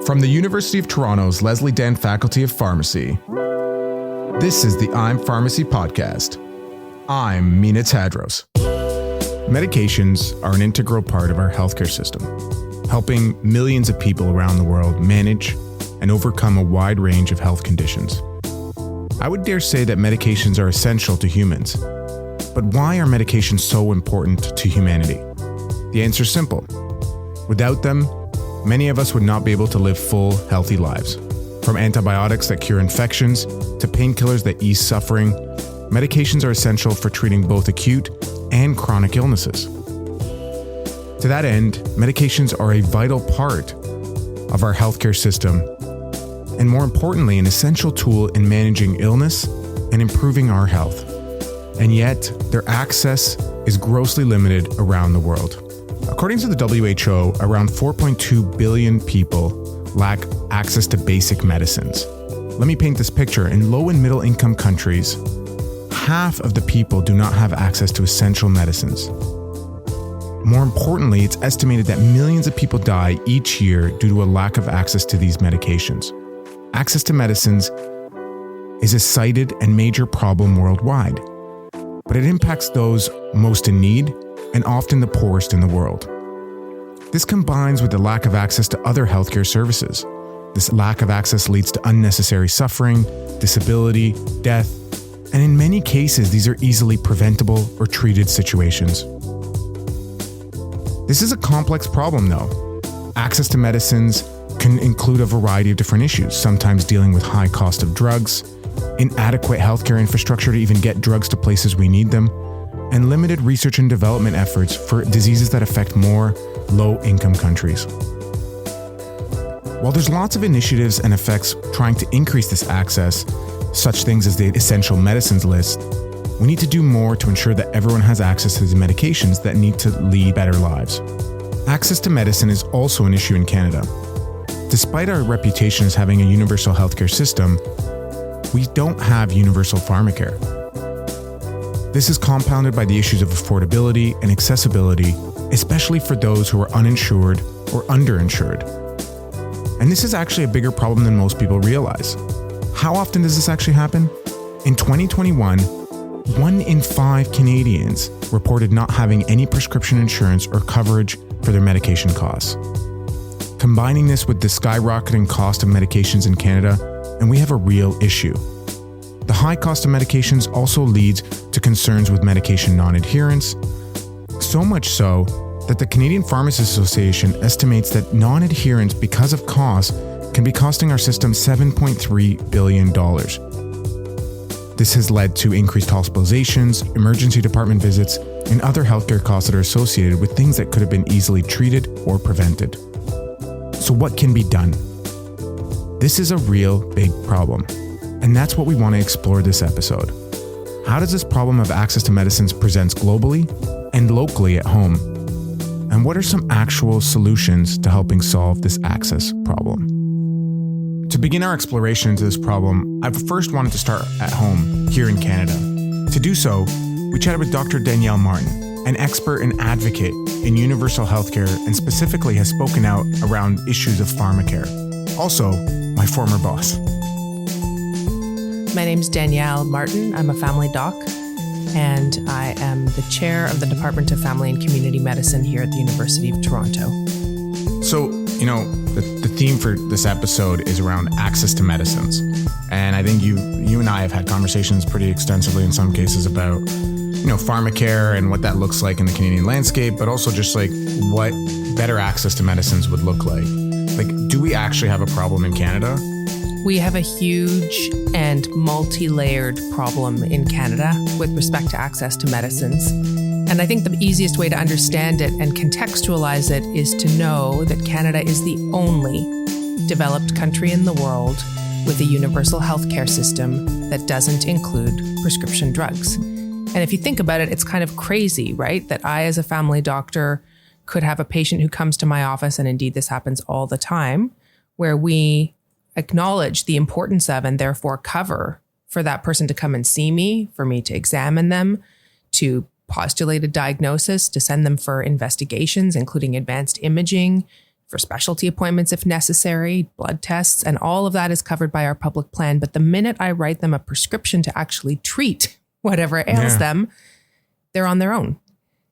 From the University of Toronto's Leslie Dent Faculty of Pharmacy, this is the I'm Pharmacy Podcast. I'm Mina Tadros. Medications are an integral part of our healthcare system, helping millions of people around the world manage and overcome a wide range of health conditions. I would dare say that medications are essential to humans. But why are medications so important to humanity? The answer is simple. Without them, many of us would not be able to live full, healthy lives. From antibiotics that cure infections to painkillers that ease suffering, medications are essential for treating both acute and chronic illnesses. To that end, medications are a vital part of our healthcare system, and more importantly, an essential tool in managing illness and improving our health. And yet, their access is grossly limited around the world. According to the WHO, around 4.2 billion people lack access to basic medicines. Let me paint this picture. In low and middle income countries, half of the people do not have access to essential medicines. More importantly, it's estimated that millions of people die each year due to a lack of access to these medications. Access to medicines is a cited and major problem worldwide, but it impacts those most in need and often the poorest in the world. This combines with the lack of access to other healthcare services. This lack of access leads to unnecessary suffering, disability, death, and in many cases, these are easily preventable or treated situations. This is a complex problem, though. Access to medicines can include a variety of different issues, sometimes dealing with high cost of drugs, inadequate healthcare infrastructure to even get drugs to places we need them, and limited research and development efforts for diseases that affect more low-income countries. While there's lots of initiatives and effects trying to increase this access, such things as the essential medicines list, we need to do more to ensure that everyone has access to the medications that need to lead better lives. Access to medicine is also an issue in Canada. Despite our reputation as having a universal healthcare system, we don't have universal pharmacare. This is compounded by the issues of affordability and accessibility, especially for those who are uninsured or underinsured. And this is actually a bigger problem than most people realize. How often does this actually happen? In 2021, 1 in 5 Canadians reported not having any prescription insurance or coverage for their medication costs. Combining this with the skyrocketing cost of medications in Canada, and we have a real issue. The high cost of medications also leads to concerns with medication non-adherence, so much so that the Canadian Pharmacists Association estimates that non-adherence because of cost can be costing our system $7.3 billion. This has led to increased hospitalizations, emergency department visits, and other healthcare costs that are associated with things that could have been easily treated or prevented. So what can be done? This is a real big problem, and that's what we want to explore this episode. How does this problem of access to medicines present globally and locally at home? And what are some actual solutions to helping solve this access problem? To begin our exploration into this problem, I first wanted to start at home, here in Canada. To do so, we chatted with Dr. Danielle Martin, an expert and advocate in universal healthcare and specifically has spoken out around issues of pharmacare. Also, my former boss. My name's Danielle Martin. I'm a family doc, and I am the chair of the Department of Family and Community Medicine here at the University of Toronto. So, the theme for this episode is around access to medicines. And I think you and I have had conversations pretty extensively in some cases about, pharmacare and what that looks like in the Canadian landscape, but also just like what better access to medicines would look like. Like, do we actually have a problem in Canada? We have a huge and multi-layered problem in Canada with respect to access to medicines. And I think the easiest way to understand it and contextualize it is to know that Canada is the only developed country in the world with a universal healthcare system that doesn't include prescription drugs. And if you think about it, it's kind of crazy, right? That I, as a family doctor, could have a patient who comes to my office, and indeed this happens all the time, where we acknowledge the importance of and therefore cover for that person to come and see me, for me to examine them, to postulate a diagnosis, to send them for investigations, including advanced imaging, for specialty appointments if necessary, blood tests, and all of that is covered by our public plan. But the minute I write them a prescription to actually treat whatever ails them, they're on their own.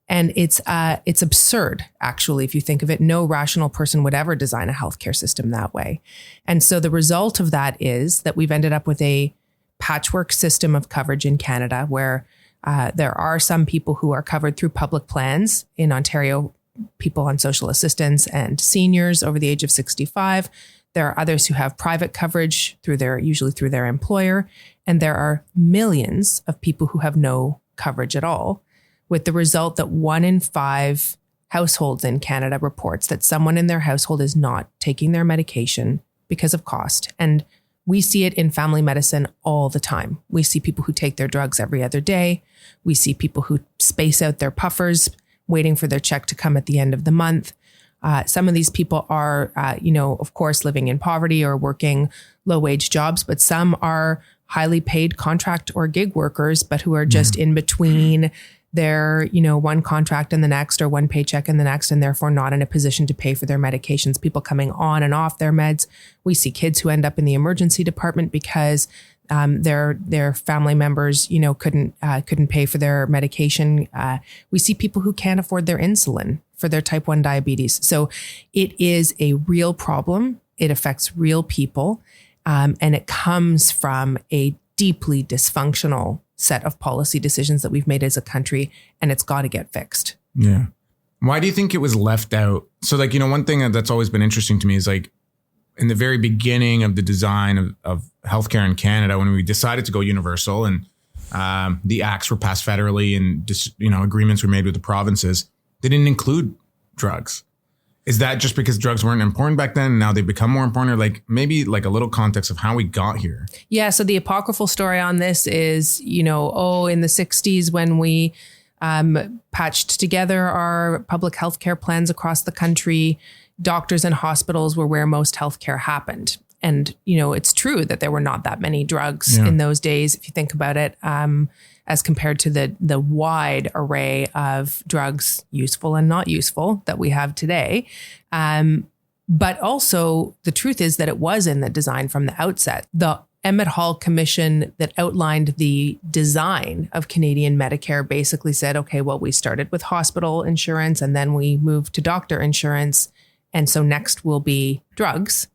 And it's absurd, actually, if you think of it. No rational person would ever design a healthcare system that way. And so the result of that is that we've ended up with a patchwork system of coverage in Canada where there are some people who are covered through public plans in Ontario, people on social assistance and seniors over the age of 65. There are others who have private coverage usually through their employer. And there are millions of people who have no coverage at all, with the result that 1 in 5 households in Canada reports that someone in their household is not taking their medication because of cost. And we see it in family medicine all the time. We see people who take their drugs every other day. We see people who space out their puffers, waiting for their check to come at the end of the month. Some of these people are, of course, living in poverty or working low-wage jobs, but some are highly paid contract or gig workers, but who are just in between their, one contract and the next, or one paycheck and the next, and therefore not in a position to pay for their medications, people coming on and off their meds. We see kids who end up in the emergency department because their family members, couldn't pay for their medication. We see people who can't afford their insulin for their type 1 diabetes. So it is a real problem. It affects real people. And it comes from a deeply dysfunctional set of policy decisions that we've made as a country, and it's got to get fixed. Yeah. Why do you think it was left out? So one thing that's always been interesting to me is in the very beginning of the design of healthcare in Canada, when we decided to go universal and the acts were passed federally and agreements were made with the provinces, they didn't include drugs. Is that just because drugs weren't important back then and now they've become more important? Or maybe a little context of how we got here? Yeah. So the apocryphal story on this is, in the 60s when we patched together our public healthcare plans across the country, doctors and hospitals were where most healthcare happened. And, it's true that there were not that many drugs in those days, if you think about it, as compared to the wide array of drugs, useful and not useful, that we have today. But also the truth is that it was in the design from the outset. The Emmett Hall Commission that outlined the design of Canadian Medicare basically said, okay, well, we started with hospital insurance and then we moved to doctor insurance. And so next will be drugs.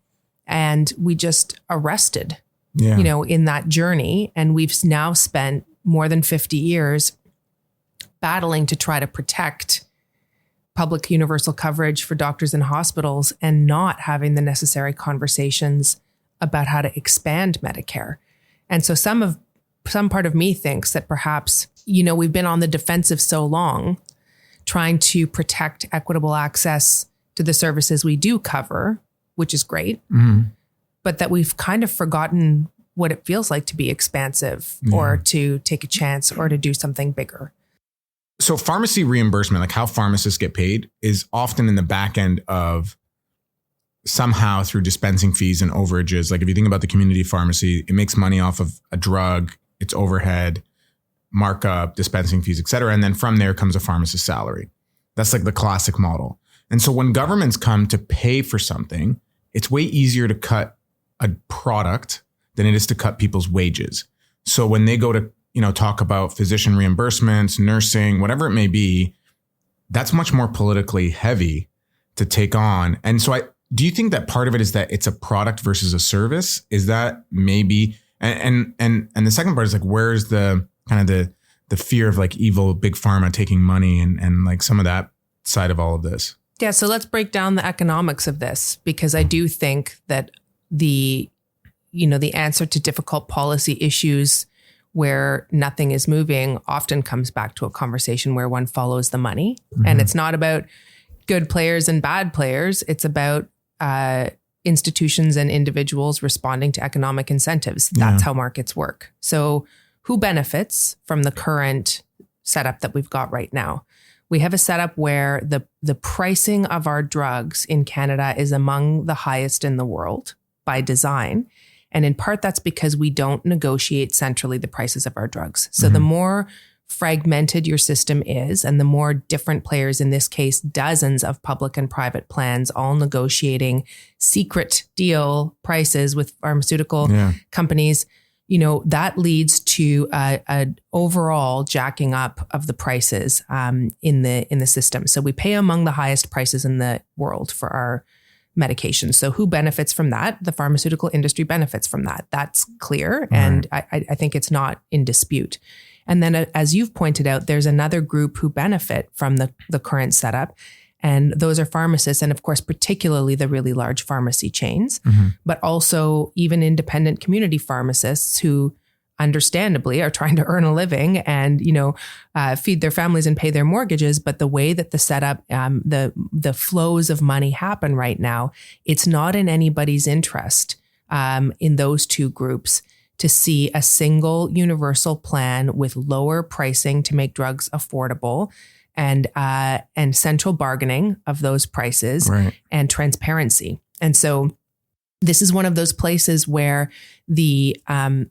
And we just arrested, in that journey. And we've now spent more than 50 years battling to try to protect public universal coverage for doctors and hospitals and not having the necessary conversations about how to expand Medicare. And so some part of me thinks that perhaps, we've been on the defensive so long trying to protect equitable access to the services we do cover, which is great, but that we've kind of forgotten what it feels like to be expansive or to take a chance or to do something bigger. So pharmacy reimbursement, how pharmacists get paid, is often in the back end of somehow through dispensing fees and overages. If you think about the community pharmacy, it makes money off of a drug, its overhead, markup, dispensing fees, et cetera. And then from there comes a pharmacist's salary. That's the classic model. And so when governments come to pay for something, it's way easier to cut a product than it is to cut people's wages. So when they go to, talk about physician reimbursements, nursing, whatever it may be, that's much more politically heavy to take on. And so do you think that part of it is that it's a product versus a service? Is that maybe, and the second part is where's the kind of the fear of evil big pharma taking money and some of that side of all of this? Yeah. So let's break down the economics of this, because I do think that the answer to difficult policy issues where nothing is moving often comes back to a conversation where one follows the money. And it's not about good players and bad players. It's about institutions and individuals responding to economic incentives. That's how markets work. So who benefits from the current setup that we've got right now? We have a setup where the pricing of our drugs in Canada is among the highest in the world by design. And in part, that's because we don't negotiate centrally the prices of our drugs. So the more fragmented your system is, and the more different players, in this case, dozens of public and private plans, all negotiating secret deal prices with pharmaceutical companies, that leads to a overall jacking up of the prices in the system. So we pay among the highest prices in the world for our medications. So who benefits from that? The pharmaceutical industry benefits from that. That's clear. Right. And I think it's not in dispute. And then, as you've pointed out, there's another group who benefit from the current setup. And those are pharmacists, and of course, particularly the really large pharmacy chains, but also even independent community pharmacists who understandably are trying to earn a living and, feed their families and pay their mortgages. But the way that the setup, the flows of money happen right now, it's not in anybody's interest in those two groups to see a single universal plan with lower pricing to make drugs affordable and central bargaining of those prices and transparency. And so this is one of those places where the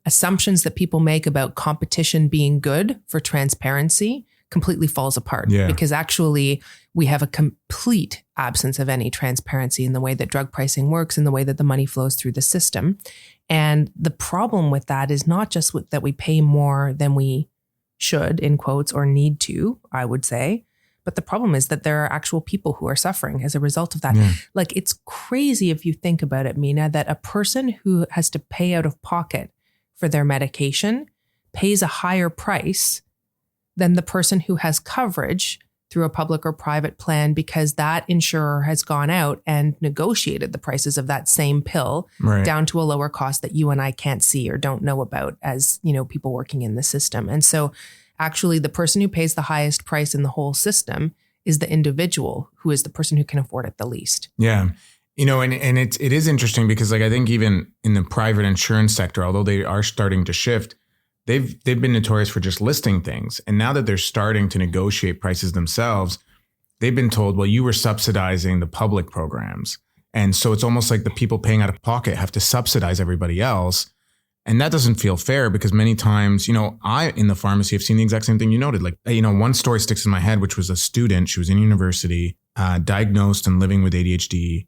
assumptions that people make about competition being good for transparency completely falls apart because actually we have a complete absence of any transparency in the way that drug pricing works and the way that the money flows through the system. And the problem with that is not just that we pay more than we should, in quotes, or need to, I would say. But the problem is that there are actual people who are suffering as a result of that. Yeah. Like, it's crazy if you think about it, Mina, that a person who has to pay out of pocket for their medication pays a higher price than the person who has coverage through a public or private plan because that insurer has gone out and negotiated the prices of that same pill down to a lower cost that you and I can't see or don't know about as, people working in the system. And so actually the person who pays the highest price in the whole system is the individual who is the person who can afford it the least. Yeah. And it is interesting because I think even in the private insurance sector, although they are starting to shift, they've been notorious for just listing things. And now that they're starting to negotiate prices themselves, they've been told, well, you were subsidizing the public programs. And so it's almost like the people paying out of pocket have to subsidize everybody else. And that doesn't feel fair because many times, I, in the pharmacy, have seen the exact same thing you noted. Like, one story sticks in my head, which was a student. She was in university, diagnosed and living with ADHD.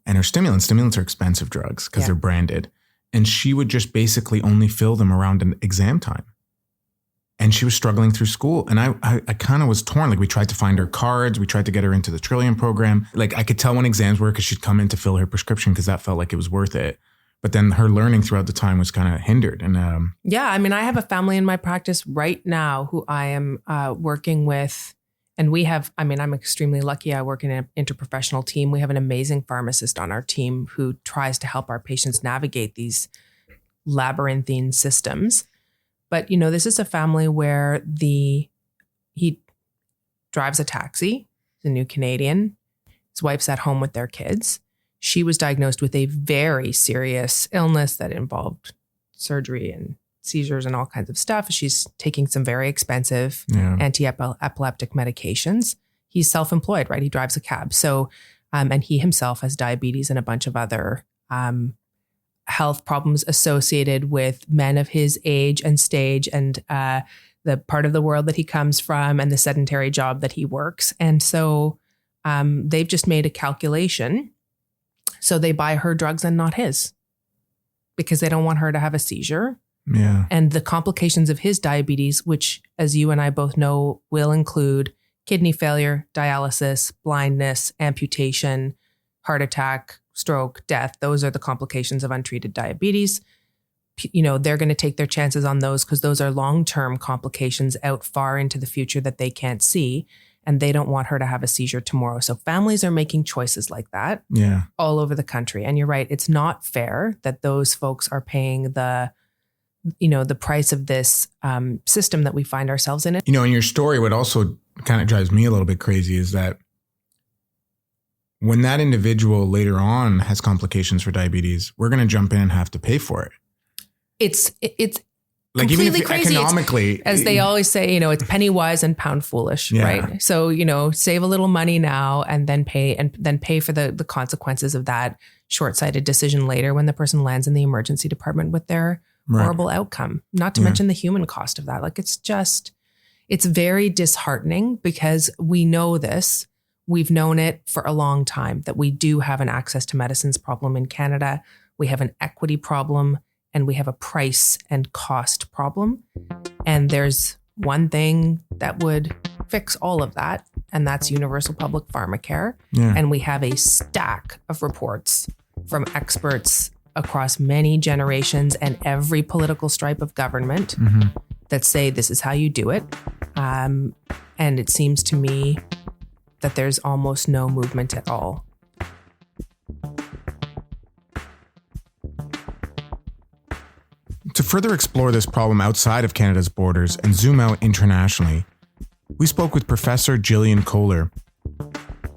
And her stimulants are expensive drugs because they're branded. And she would just basically only fill them around an exam time. And she was struggling through school. And I kind of was torn. Like, we tried to find her cards. We tried to get her into the Trillium program. Like, I could tell when exams were because she'd come in to fill her prescription because that felt like it was worth it. But then her learning throughout the time was kind of hindered. And I have a family in my practice right now who I am working with. And we have, I'm extremely lucky. I work in an interprofessional team. We have an amazing pharmacist on our team who tries to help our patients navigate these labyrinthine systems. But, this is a family where he drives a taxi. He's a new Canadian. His wife's at home with their kids. She was diagnosed with a very serious illness that involved surgery and seizures and all kinds of stuff. She's taking some very expensive anti-epileptic medications. He's self-employed, right? He drives a cab. So, and he himself has diabetes and a bunch of other health problems associated with men of his age and stage and the part of the world that he comes from and the sedentary job that he works. And so they've just made a calculation. So they buy her drugs and not his because they don't want her to have a seizure. Yeah. And the complications of his diabetes, which, as you and I both know, will include kidney failure, dialysis, blindness, amputation, heart attack, stroke, death. Those are the complications of untreated diabetes. They're going to take their chances on those because those are long-term complications out far into the future that they can't see. And they don't want her to have a seizure tomorrow. So families are making choices like that all over the country. And you're right. It's not fair that those folks are paying the price of this system that we find ourselves in. In your story, what also kind of drives me a little bit crazy is that when that individual later on has complications for diabetes, we're going to jump in and have to pay for it. It's like, completely even if crazy. Economically, as they always say, it's penny wise and pound foolish, right? So, save a little money now and then pay for the consequences of that short-sighted decision later when the person lands in the emergency department with their horrible outcome, not to mention the human cost of that. Like, it's just, It's very disheartening because we know this. We've known it for a long time that we do have an access to medicines problem in Canada. We have an equity problem and we have a price and cost problem. And there's one thing that would fix all of that, and that's universal public pharmacare. Yeah. And we have a stack of reports from experts across many generations and every political stripe of government that say this is how you do it. And it seems to me that there's almost no movement at all. To further explore this problem outside of Canada's borders and zoom out internationally, we spoke with Professor Jillian Kohler.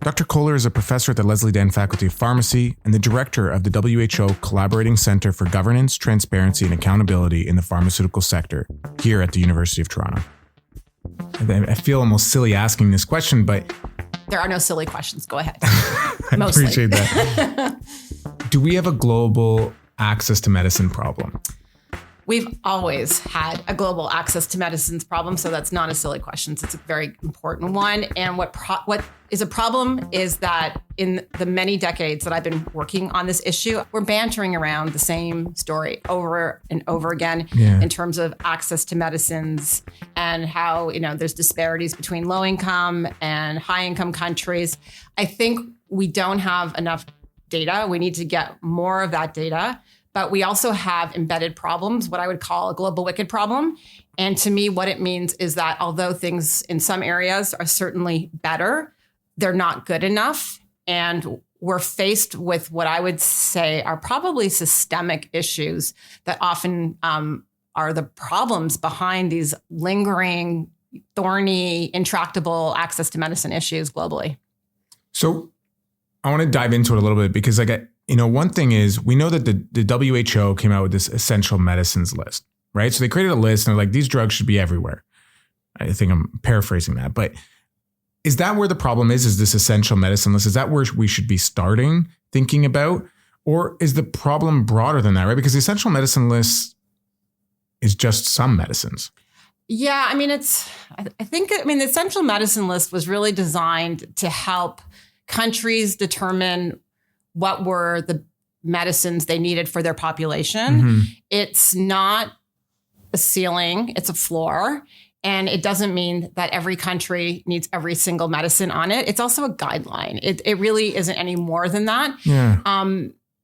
Dr. Kohler is a professor at the Leslie Den Faculty of Pharmacy and the director of the WHO Collaborating Centre for Governance, Transparency and Accountability in the Pharmaceutical Sector here at the University of Toronto. I feel almost silly asking this question, but... There are no silly questions. Go ahead. I appreciate that. Do we have a global access to medicine problem? We've always had a global access to medicines problem, so that's not a silly question. It's a very important one. And what is a problem is that in the many decades that I've been working on this issue, we're bantering around the same story over and over again in terms of access to medicines and how, there's disparities between low income and high income countries. I think we don't have enough data. We need to get more of that data. But we also have embedded problems, what I would call a global wicked problem. And to me, what it means is that although things in some areas are certainly better, they're not good enough. And we're faced with what I would say are probably systemic issues that often are the problems behind these lingering, thorny, intractable access to medicine issues globally. So I want to dive into it a little bit because one thing is we know that the WHO came out with this essential medicines list, right? So they created a list and they're like, these drugs should be everywhere. I think I'm paraphrasing that, but is that where the problem is? Is this essential medicine list? Is that where we should be starting thinking about? Or is the problem broader than that, right? Because the essential medicine list is just some medicines. Yeah, I think the essential medicine list was really designed to help countries determine what were the medicines they needed for their population. It's not a ceiling, it's a floor. And it doesn't mean that every country needs every single medicine on it. It's also a guideline. It really isn't any more than that. Yeah.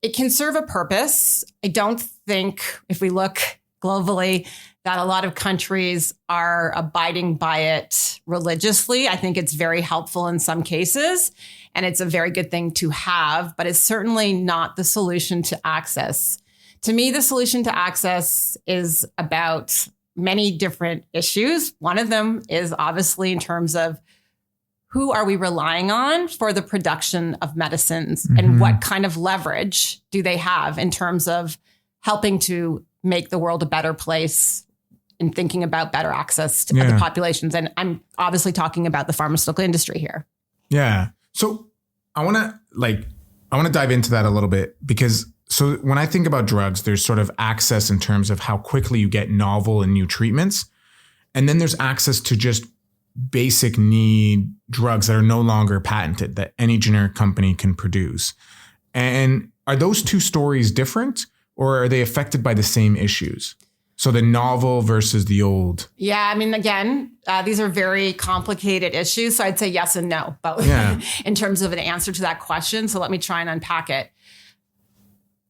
It can serve a purpose. I don't think if we look globally that a lot of countries are abiding by it religiously. I think it's very helpful in some cases. And it's a very good thing to have, but it's certainly not the solution to access. To me, the solution to access is about many different issues. One of them is obviously in terms of who are we relying on for the production of medicines and what kind of leverage do they have in terms of helping to make the world a better place and thinking about better access to other populations. And I'm obviously talking about the pharmaceutical industry here. Yeah. So I want to dive into that a little bit because so when I think about drugs, there's sort of access in terms of how quickly you get novel and new treatments. And then there's access to just basic need drugs that are no longer patented that any generic company can produce. And are those two stories different or are they affected by the same issues? So the novel versus the old. Yeah, again, these are very complicated issues. So I'd say yes and no, both in terms of an answer to that question. So let me try and unpack it.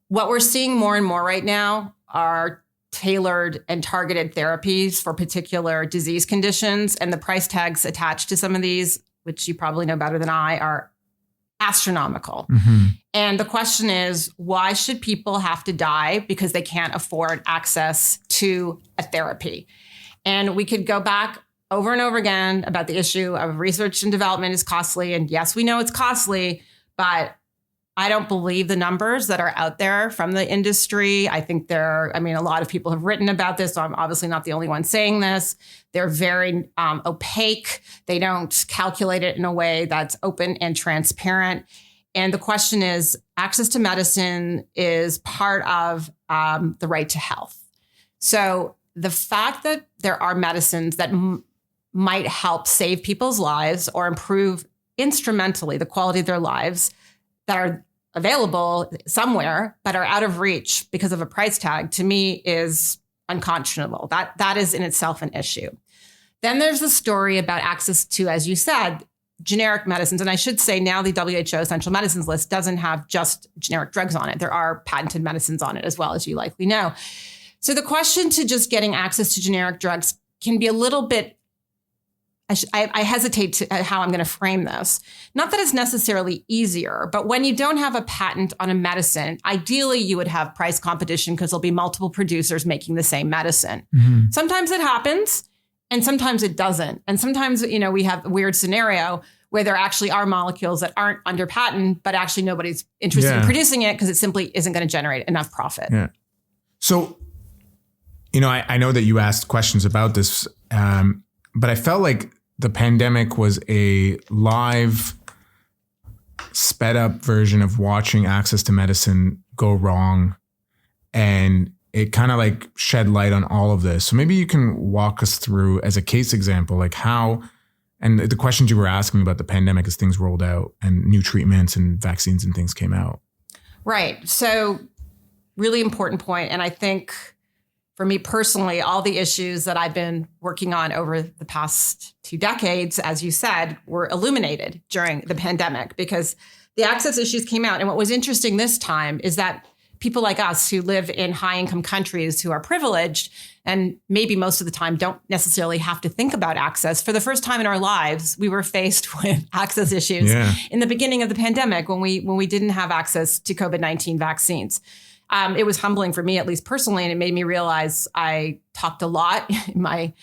What we're seeing more and more right now are tailored and targeted therapies for particular disease conditions. And the price tags attached to some of these, which you probably know better than I, are astronomical. And the question is, why should people have to die because they can't afford access to a therapy? And we could go back over and over again about the issue of research and development is costly. And yes, we know it's costly, but I don't believe the numbers that are out there from the industry. I think a lot of people have written about this, so I'm obviously not the only one saying this. They're very opaque. They don't calculate it in a way that's open and transparent. And the question is, access to medicine is part of the right to health. So the fact that there are medicines that might help save people's lives or improve instrumentally the quality of their lives that are available somewhere but are out of reach because of a price tag, to me is unconscionable. That is in itself an issue. Then there's the story about access to, as you said, generic medicines. And I should say now the WHO essential medicines list doesn't have just generic drugs on it. There are patented medicines on it as well, as you likely know. So the question to just getting access to generic drugs can be a little bit, I hesitate to how I'm going to frame this. Not that it's necessarily easier, but when you don't have a patent on a medicine, ideally you would have price competition because there'll be multiple producers making the same medicine. Mm-hmm. Sometimes it happens and sometimes it doesn't. And sometimes, we have a weird scenario where there actually are molecules that aren't under patent, but actually nobody's interested in producing it because it simply isn't going to generate enough profit. Yeah. So, I know that you asked questions about this, but I felt like the pandemic was a live, sped up version of watching access to medicine go wrong. And it kind of like shed light on all of this. So maybe you can walk us through as a case example, like how, and the questions you were asking about the pandemic as things rolled out and new treatments and vaccines and things came out. Right. So really important point. And I think for me personally, all the issues that I've been working on over the past 2 decades, as you said, were illuminated during the pandemic because the access issues came out. And what was interesting this time is that people like us who live in high income countries who are privileged and maybe most of the time don't necessarily have to think about access. For the first time in our lives, we were faced with access issues in the beginning of the pandemic when we didn't have access to COVID-19 vaccines. It was humbling for me, at least personally, and it made me realize I talked a lot in my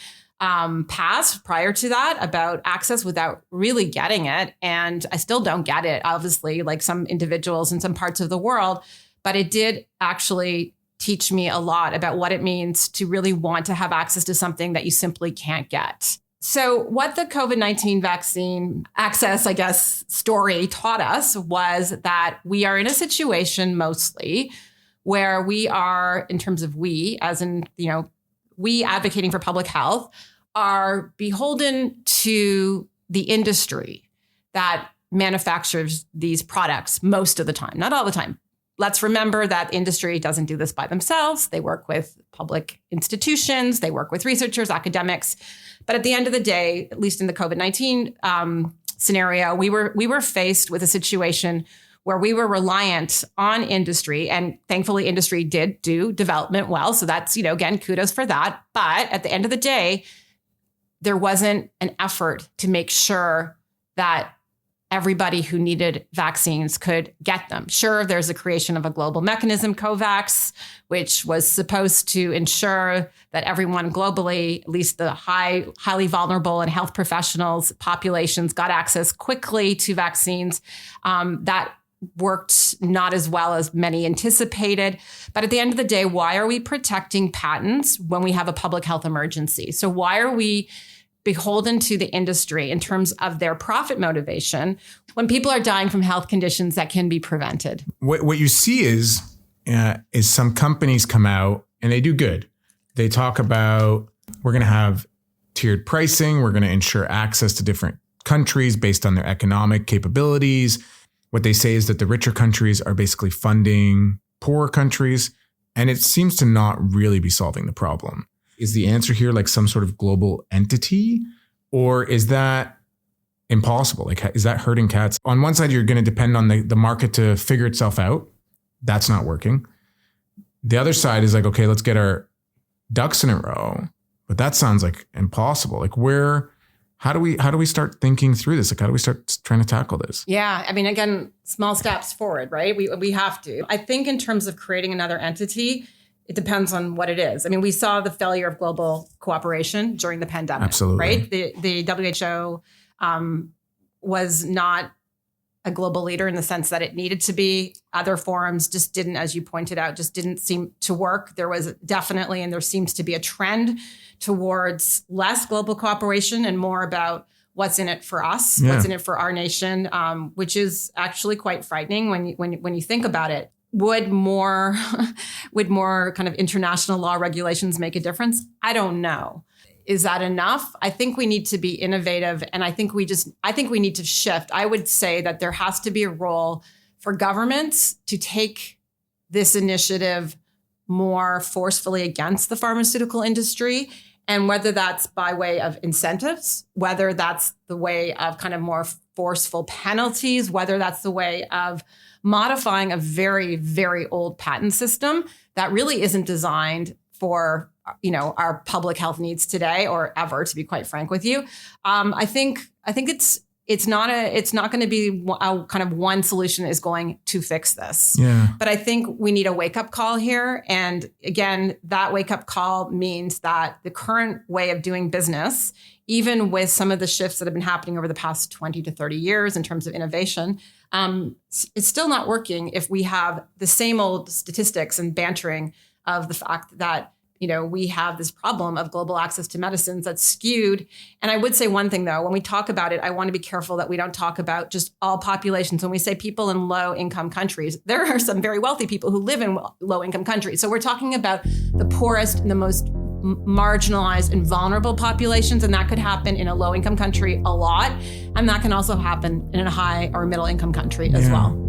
past prior to that about access without really getting it. And I still don't get it, obviously, like some individuals in some parts of the world. But it did actually teach me a lot about what it means to really want to have access to something that you simply can't get. So what the COVID-19 vaccine access, story taught us was that we are in a situation mostly where we are, in terms of we, as in, we advocating for public health, are beholden to the industry that manufactures these products most of the time, not all the time. Let's remember that industry doesn't do this by themselves. They work with public institutions, they work with researchers, academics. But at the end of the day, at least in the COVID-19 scenario, we were faced with a situation where we were reliant on industry, and thankfully industry did do development well. So that's, again, kudos for that. But at the end of the day, there wasn't an effort to make sure that everybody who needed vaccines could get them. Sure, there's a creation of a global mechanism, COVAX, which was supposed to ensure that everyone globally, at least the highly vulnerable and health professionals populations, got access quickly to vaccines. That worked not as well as many anticipated. But at the end of the day, why are we protecting patents when we have a public health emergency? So why are we beholden to the industry in terms of their profit motivation when people are dying from health conditions that can be prevented? What you see is some companies come out and they do good. They talk about, we're going to have tiered pricing. We're going to ensure access to different countries based on their economic capabilities. What they say is that the richer countries are basically funding poorer countries, and it seems to not really be solving the problem. Is the answer here like some sort of global entity, or is that impossible? Like, is that herding cats? On one side, you're going to depend on the market to figure itself out. That's not working. The other side is like, okay, let's get our ducks in a row, but that sounds like impossible. Like how do we start thinking through this? Like, how do we start trying to tackle this? Yeah. I mean, again, small steps forward, right? We have to. I think in terms of creating another entity, it depends on what it is. I mean, we saw the failure of global cooperation during the pandemic. Absolutely. Right? The WHO was not a global leader in the sense that it needed to be. Other forums just didn't, as you pointed out, just didn't seem to work. There was definitely, and there seems to be a trend towards less global cooperation and more about what's in it for us, what's in it for our nation, which is actually quite frightening when you think about it. Would more kind of international law regulations make a difference? I don't know. Is that enough? I think we need to be innovative, and I think we need to shift. I would say that there has to be a role for governments to take this initiative more forcefully against the pharmaceutical industry, and whether that's by way of incentives, whether that's the way of kind of more forceful penalties, whether that's the way of modifying a very, very old patent system that really isn't designed for our public health needs today or ever, to be quite frank with you. I think it's not going to be a kind of one solution is going to fix this. Yeah. But I think we need a wake up call here. And again, that wake up call means that the current way of doing business, even with some of the shifts that have been happening over the past 20 to 30 years in terms of innovation, it's still not working if we have the same old statistics and bantering of the fact that we have this problem of global access to medicines that's skewed. And I would say one thing, though, when we talk about it, I want to be careful that we don't talk about just all populations. When we say people in low income countries, there are some very wealthy people who live in low income countries. So we're talking about the poorest and the most marginalized and vulnerable populations. And that could happen in a low income country a lot. And that can also happen in a high or middle income country as well.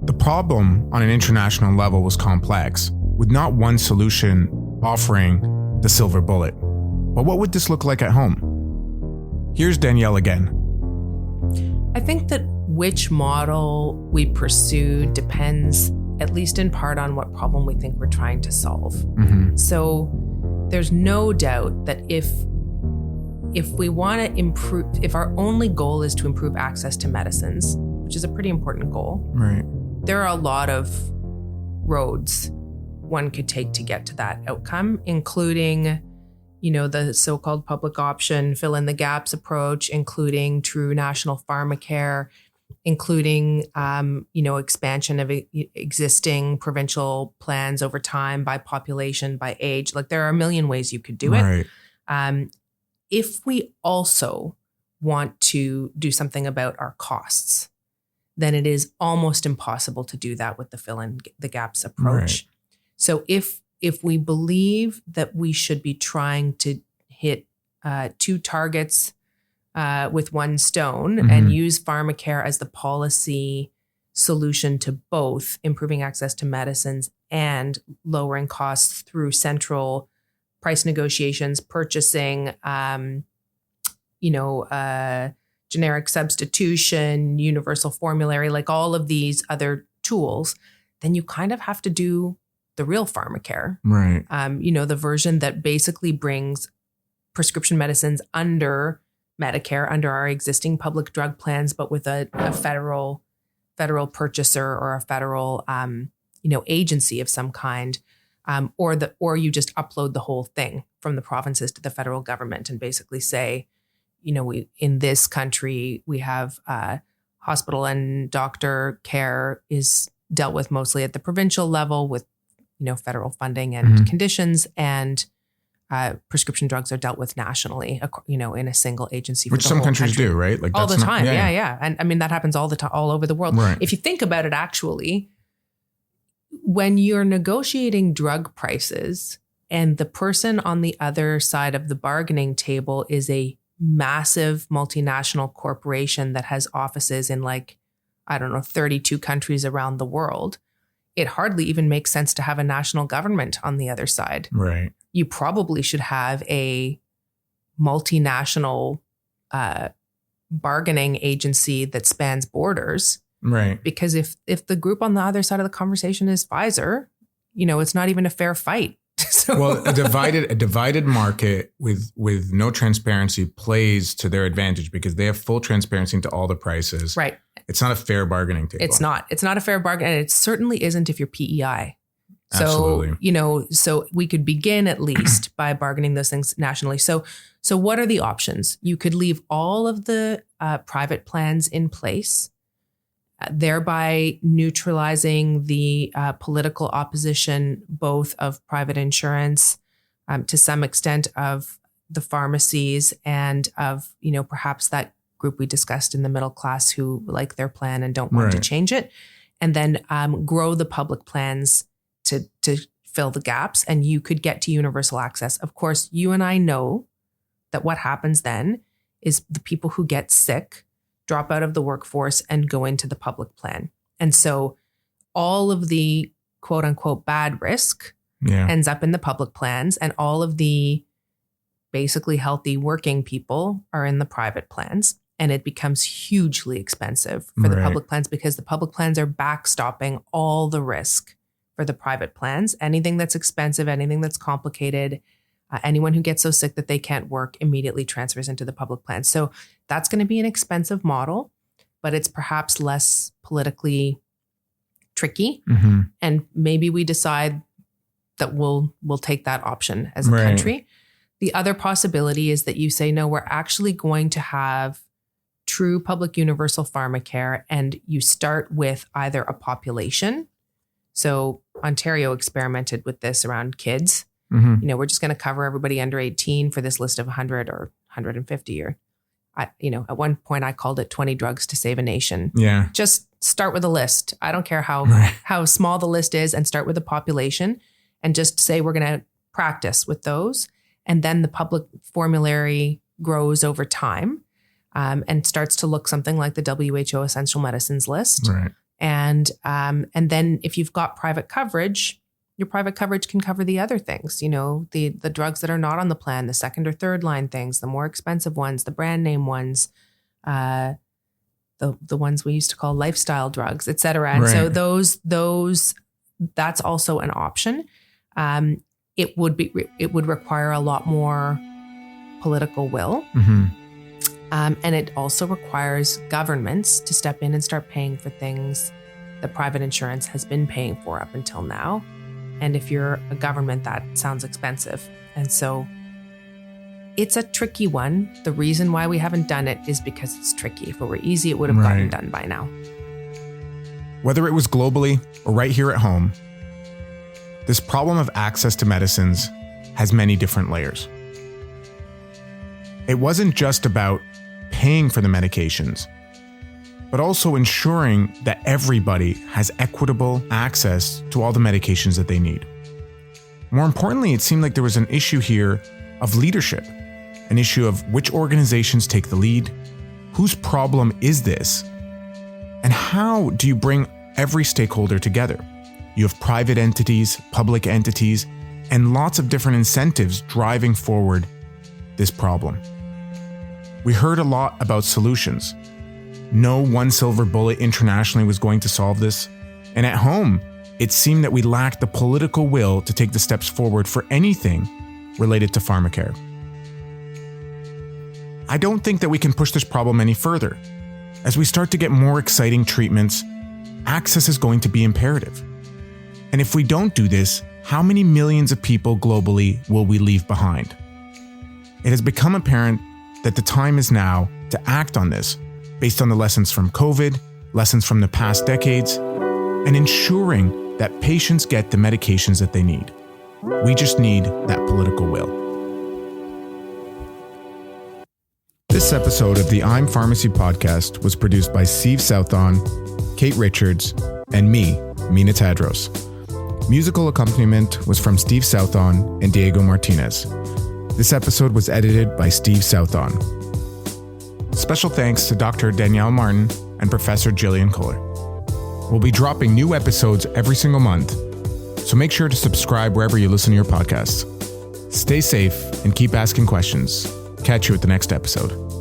The problem on an international level was complex, with not one solution offering the silver bullet. But what would this look like at home? Here's Danielle again. I think that which model we pursue depends, at least in part, on what problem we think we're trying to solve. Mm-hmm. So there's no doubt that if we want to improve, if our only goal is to improve access to medicines, which is a pretty important goal, right, there are a lot of roads one could take to get to that outcome, including, the so-called public option, fill in the gaps approach, including true national pharmacare, including, expansion of existing provincial plans over time by population, by age. Like, there are a million ways you could do it. Right. If we also want to do something about our costs, then it is almost impossible to do that with the fill in the gaps approach. Right. So if we believe that we should be trying to hit two targets with one stone, mm-hmm. and use pharmacare as the policy solution to both improving access to medicines and lowering costs through central price negotiations, purchasing, generic substitution, universal formulary, like all of these other tools, then you kind of have to do the real pharmacare. Right. The version that basically brings prescription medicines under Medicare, under our existing public drug plans, but with a federal purchaser or a federal, agency of some kind, or you just upload the whole thing from the provinces to the federal government and basically say, we in this country, we have hospital and doctor care is dealt with mostly at the provincial level with, federal funding and mm-hmm. conditions, and prescription drugs are dealt with nationally, in a single agency. Which some countries do, right? Like all the time. Yeah. And I mean, that happens all the time, all over the world. Right. If you think about it, actually, when you're negotiating drug prices and the person on the other side of the bargaining table is a massive multinational corporation that has offices in 32 countries around the world, it hardly even makes sense to have a national government on the other side. Right. You probably should have a multinational bargaining agency that spans borders. Right. Because if the group on the other side of the conversation is Pfizer, it's not even a fair fight. So. Well, a divided market with no transparency plays to their advantage because they have full transparency into all the prices. Right. It's not a fair bargaining table. It's not a fair bargain. And it certainly isn't if you're PEI. Absolutely. So we could begin at least by bargaining those things nationally. So what are the options? You could leave all of the private plans in place, thereby neutralizing the political opposition, both of private insurance, to some extent of the pharmacies, and of, perhaps that group we discussed in the middle class who like their plan and don't want to change it. And then grow the public plans to fill the gaps and you could get to universal access. Of course, you and I know that what happens then is the people who get sick drop out of the workforce and go into the public plan. And so all of the quote unquote bad risk ends up in the public plans, and all of the basically healthy working people are in the private plans. And it becomes hugely expensive for the public plans because the public plans are backstopping all the risk for the private plans. Anything that's expensive, anything that's complicated, anyone who gets so sick that they can't work immediately transfers into the public plan. So that's going to be an expensive model, but it's perhaps less politically tricky. Mm-hmm. And maybe we decide that we'll take that option as a country. The other possibility is that you say, no, we're actually going to have true public universal pharmacare, and you start with either a population. So Ontario experimented with this around kids. Mm-hmm. You know, we're just going to cover everybody under 18 for this list of 100 or 150 or, at one point I called it 20 drugs to save a nation. Yeah. Just start with a list. I don't care how small the list is, and start with a population and just say we're going to practice with those. And then the public formulary grows over time and starts to look something like the WHO essential medicines list. Right. And then if you've got private coverage, your private coverage can cover the other things, the drugs that are not on the plan, the second or third line things, the more expensive ones, the brand name ones, the ones we used to call lifestyle drugs, et cetera. And so those that's also an option. It would require a lot more political will. Mm-hmm. And it also requires governments to step in and start paying for things that private insurance has been paying for up until now. And if you're a government, that sounds expensive. And so it's a tricky one. The reason why we haven't done it is because it's tricky. If it were easy, it would have gotten done by now. Whether it was globally or right here at home, this problem of access to medicines has many different layers. It wasn't just about paying for the medications, but also ensuring that everybody has equitable access to all the medications that they need. More importantly, it seemed like there was an issue here of leadership, an issue of which organizations take the lead, whose problem is this, and how do you bring every stakeholder together? You have private entities, public entities, and lots of different incentives driving forward this problem. We heard a lot about solutions. No one silver bullet internationally was going to solve this. And at home, it seemed that we lacked the political will to take the steps forward for anything related to pharmacare. I don't think that we can push this problem any further. As we start to get more exciting treatments, access is going to be imperative. And if we don't do this, how many millions of people globally will we leave behind? It has become apparent that the time is now to act on this based on the lessons from COVID, lessons from the past decades, and ensuring that patients get the medications that they need. We just need that political will. This episode of the I'm Pharmacy podcast was produced by Steve Southon, Kate Richards, and me, Mina Tadros. Musical accompaniment was from Steve Southon and Diego Martinez. This episode was edited by Steve Southon. Special thanks to Dr. Danielle Martin and Professor Jillian Kohler. We'll be dropping new episodes every single month, so make sure to subscribe wherever you listen to your podcasts. Stay safe and keep asking questions. Catch you at the next episode.